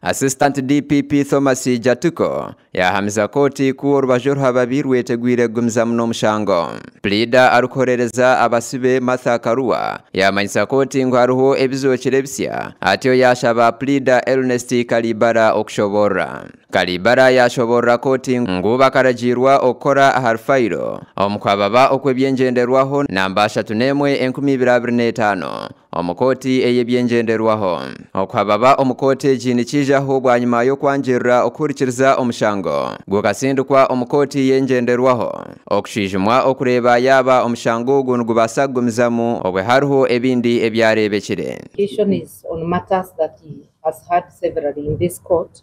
Assistant DPP Thomas Jatuko yahamiza koti ku orubajuru hababi rwetegwire gumza muno mushango. Pleader arukorereza abasibe Martha Karua yamanyisa koti ngo hariho ebizokire bisya atyo yashaba pleader Ernest Kalibara okushobora. Kalibara yashobora koti ngo bakaragirwa okora harfairo omukwababa okwebyenjenderwaho namba 3 omukoti eyebyenjenderwaho okwababa omukoti jini kijaho bwanyuma yo kwanjirira okurikiriza omushango gukasindukwa omukoti yenjenderwaho okushijumwa okureba yaba omushango gubasa gumizamu obwe hariho ebindi ebyarebekire. Is on matters that he has had severally in this court.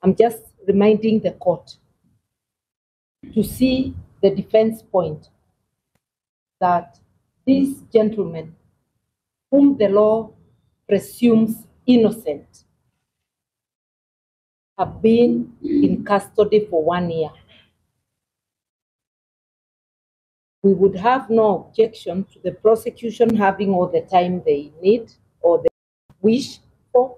I'm just reminding the court to see the defense point that these gentlemen whom the law presumes innocent have been in custody for 1 year. We would have no objection to the prosecution having all the time they need or they wish for.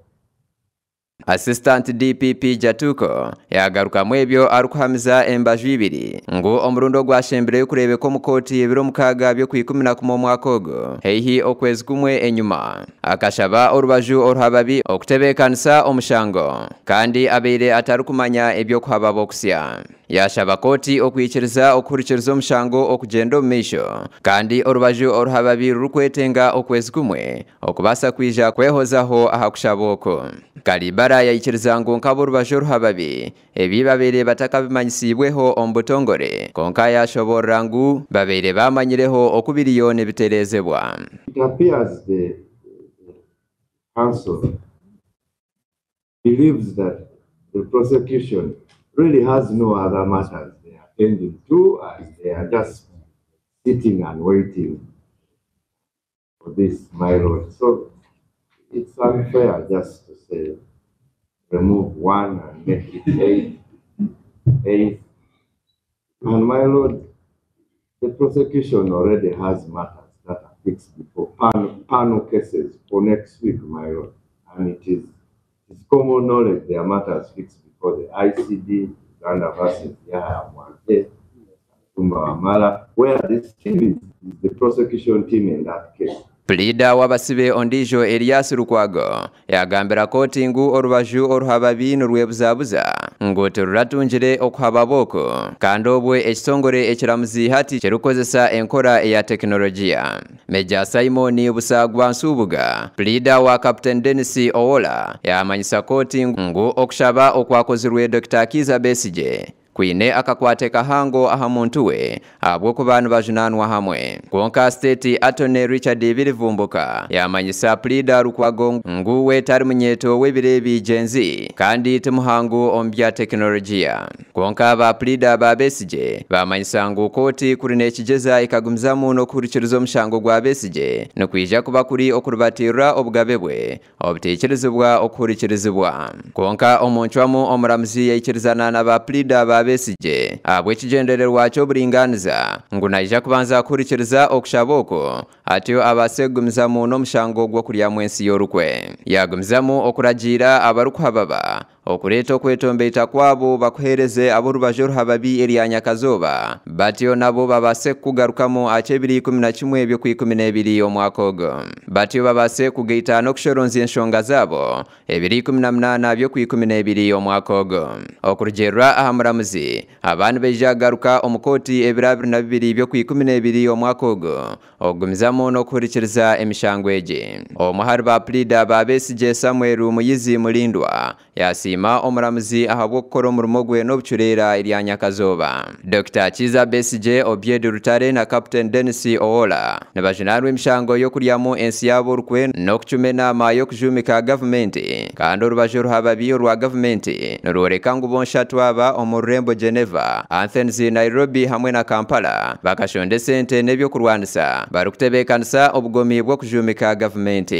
Assistant DPP Jatuko yagaruka mwebyo arukuhamiza embaju ibiri ngo omurundo gwashembere kurebe ko mukoti ebiro mukaga byo kwikuminakuma mwaka ogo heihi okwezi kumwe enyuma akashaba orubaju orhababi okutebekanisa omushango kandi abeire atarukumanya ebyo kuhababo kusya. Yashaba koti okwikiriza okurikiriza omushango okugenda omumisho kandi orubaju orhababi rukwetenga okwezi kumwe okubasa kwija kwehozaho ahakushaboko. Kalibara yayikiriza ngo nkabo orubaju orhababi ebibabere batakabimanyisibweho ombutongore konka yashobora ngu babere bamanyireho okubiriyone biterezebwa. It appears the counsel believes that the prosecution really has no other matters they are attending to, as they are just sitting and waiting for this, my lord. So it's unfair just to say remove one and make it eight. And my lord, the prosecution already has matters that are fixed before panel cases for next week, my lord. And it's common knowledge there are matters fixed for the ICD, Uganda versus Yahya Mwante, Tumba Wamala, where this team is the prosecution team in that case. Pleader wabasibe Ondijo Elias Rukwago yagambira koti ngu orubaju orhababi nurwebuzabuza ngo turatunjire okuhababoko kandi obwe ekitongore ekiramuzi hati kyerukozesa enkora ya teknolojia. Meja Simon Busagwa Nsubuga pleader wa Captain Dennis Owola yamanyisa koti ngu okushaba okwakozirwe Dr. Kiza Besije kwine akakwate kahango ahamuntuwe abwo ku bantu bajunanwa hamwe. Konka State Attorney Richard Bilivumbuka yamanyisa pleader Rukwago ngu we tari munyeto webirebi genzi kandi tumuhangu ombya teknolojia. Konka ba pleader ba Besije bamanyisa ngu koti kuri nekigeza ikagumzamu no kurikiriza omushango gwa Besije no kwija kuba kuri okurubatira obugabebwe obutekerezebwa okurikirizibwa. Konka omunchwamu omuramuzi yayikirizana na ba pleader ba Besije abwe kigendererwa cyo buringaniza ngo naija kubanza kurikiriza okushaboko atyo abasegumizamu no mushango gwo kurya mwensi yorukwe yagumizamu okuragira abarukuhababa okureta okwetombeita kwabo bakuhereze aborubaju orhababi eryanya kazoba batyo nabo babase kugarukamo achebiri 11 byo kwikuminebiri omwaka ogo batyo babase kugeita no kushoronzi enshonga zabo ebiri 18 byo kwikuminebiri omwaka ogo okurugerwa ahamuramuzi abantu bejagaruka omukoti ebirabiri na bibiri byo kwikuminebiri omwaka ogo ogumizamo no kurikiriza emishango eje. Omuhari ba pleader ba Besije Samuel Muyizi Mulindwa yasima omuramuzi ahabwo gukora umurimo gwe n'obucurera iryanya kazoba. Dr. Kiza Besije Obied Rutare na Captain Dennis Owola nabajinarwe emishango yo kuryamo ensi yabo rukwe no kucumena ama yo kujumika government kandi orubaju orhababi orwa government nororeka ngo bonshatwaba omurembo Geneva, Athens, Nairobi hamwe na Kampala bakashonde sente nebyo kurwanisa barukutebekanisa obugomi bwo kujumika government.